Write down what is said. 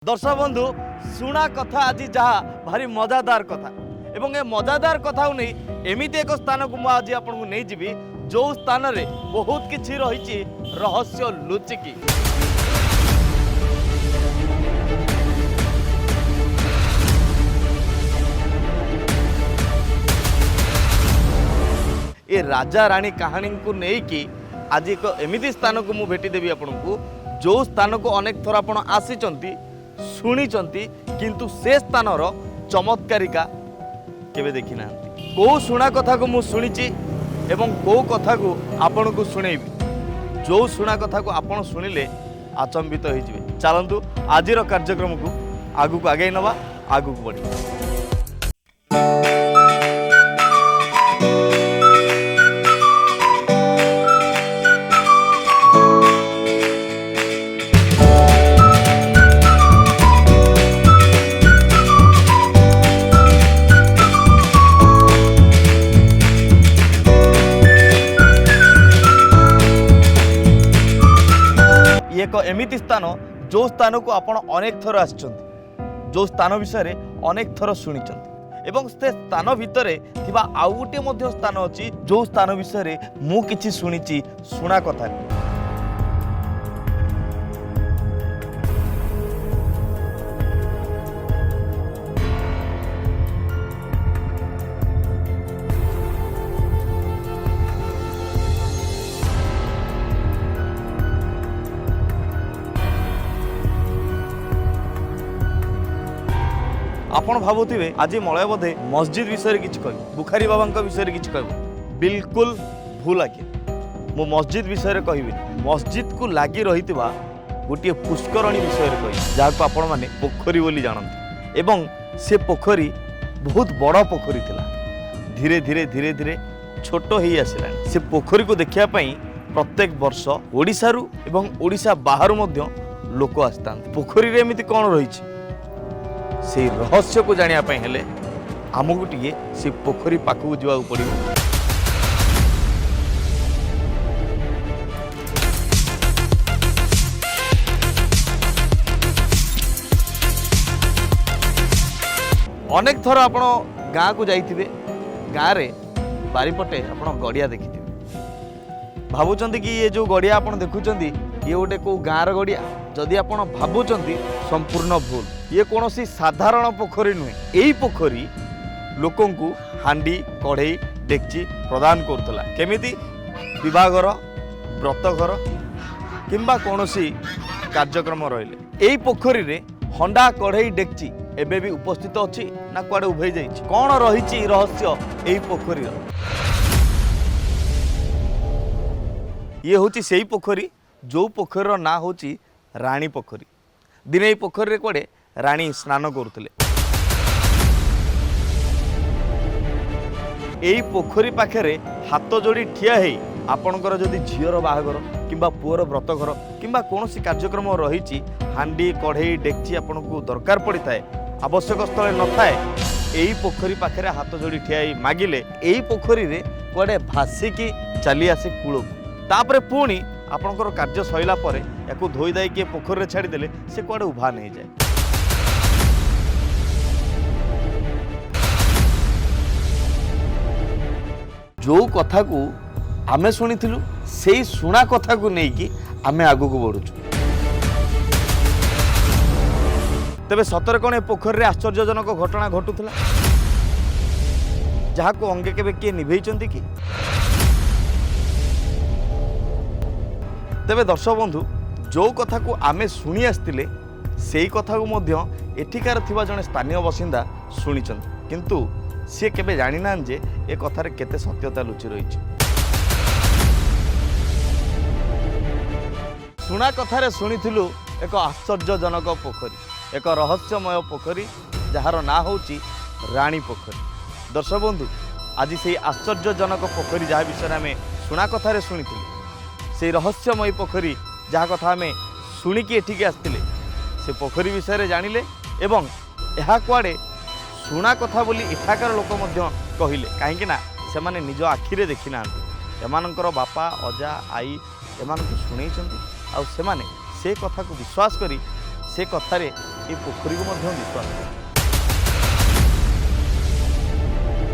दर्शक बंधु शुणा कथा आज जहाँ भारी मजादार कथा एवं ए मजादार कथा नहीं एमती एक स्थान को आज आपको नहीं जीवी जो स्थान रे बहुत किछि रही रहस्य लुचिकी ए राजा रानी कहानी को लेकिन आज एक एमती स्थान को मुझे भेटीदेवी आपको जो स्थान को अनेक थर आप आसी शुणी किंतु से स्थानर चमत्कारिका केवे देखी ना कौ शुणा कथा को मुझे शुणी एवं कौ कथा को आपण को शुणेबी जो शुणा कथा को आपण शुणिले आचंबित हो चलतु आज कार्यक्रम को आगू आगे नवा आगू बढ़ा एक एमिति स्थान जो स्थान को आपण अनेक थर आसिचंती जो स्थान विषय अनेक थर शुणी एवं से स्थान भितर थिबा आउ गोटे मध्य स्थान अच्छी जो स्थान विषय मु किछि शुणी शुणा कथा आपण भावुथिबे आज मलय बोधे मस्जिद विषय किछि कहबो बुखारी बाबा विषय किछि कहबो बिल्कुल भूल आके मो मस्जिद विषय कहबी मस्जिद को लगी रही गोटे पुष्करणी विषय कह जहाँ को आपण माने पोखरी बोली जानते एवं से पोखरी बहुत बड़ पोखरी थिला धीरे धीरे धीरे धीरे छोट ही आसला से पोखरी को देखिया पई प्रत्येक वर्ष ओडिसा रु एवं ओडिसा बाहर मध्य लोक आस्ता पोखरी रे एमिति कोन रही से रहस्य को जानिया पई हेले आमको टिके से पोखरी पाखु जावा पड़िबो अनेक थर आपण गाँ को जाइथिबे गाँ रे बारीपटे आपण गड़िया देखिथिबे भाबुचंती कि ये जो गड़िया आपण देखुचंती ये गोटे को गाँर गड़िया जदि आपण भाबुचंती संपूर्ण भूल ये कौन सी साधारण पोखरी नुहे यही पोखरी लोक हांडी कढ़ई डेक्ची प्रदान करुला केमिति विवाहर व्रतघर किंबा कौन कार्यक्रम रहिले यही पोखरी रे हंडा कढ़ई डेक्ची एबे भी उपस्थित अच्छी ना कुआडे उभे जाइछि कौन रही रहस्य यही पोखरी ये होची सेही पोखरी जो पोखरीर ना होची रानी पोखरी दिने यही पोखरी रे कुआडे रानी स्नान करुले यही पोखरी पाखे हाथ जोड़ी ठिया है आपणकर जदि झीर बाहागर किंबा पुअर व्रतघर किंबा कौन कार्यक्रम रही हांडी कढ़ई डेक्ची आपन को दरकार पड़ी थाए आवश्यक स्थल न थाए यही पोखरी पाखे हाथ जोड़ी ठिया मागिले यही पोखरी रे कुआडे भासिकी चली आसे कूल तापरे पुणी आपणकर कार्य सैला पर या धोई दाई किए पोखरी छाड़ीदे से कुआडे उभा नहीं जाए जो कथा को आमे शुणिथिलु से शुणा कथा को लेकिन आमे आगु को बढ़ुचु तेबे सतर कौन ए पोखरी रे आश्चर्यजनक घटना घटुला जहाँ को अंगे केबे किए निभेइचंती कि तेबे दर्शक बंधु जो कथा को आमे शुणी आसतिले सेही कथा को मध्य एठिकार थिबा जने स्थानीय बासिंदा शुणिचंती किंतु सी केबे जानी ना जे ए कथार केते सत्यता लुचि रही शुणा कथार शुणिथिलु एक आश्चर्यजनक पोखरी एक रहस्यमय पोखरी जार ना होची रानी पोखरी दर्शक बंधु आज से आश्चर्यजनक पोखरी जहाँ विषय आम शुणा कथार शुणिथिलु से रहस्यमय पोखरी जहाँ कथा आम शुणिकी एठिके आसतिले से पोखरी विषय जानिले एवं यह कुआडे शुणा कथा बोली एठाकार लोक कहले कहीं से माने निज आखिरे देखी ना एमानकर बापा अजा आई एमान शुणई से माने से कथा को विश्वास करी से कथारे ଏ ପୋଖରୀକୁ ମଧ୍ୟ ବିଶ୍ୱାସ କରେ।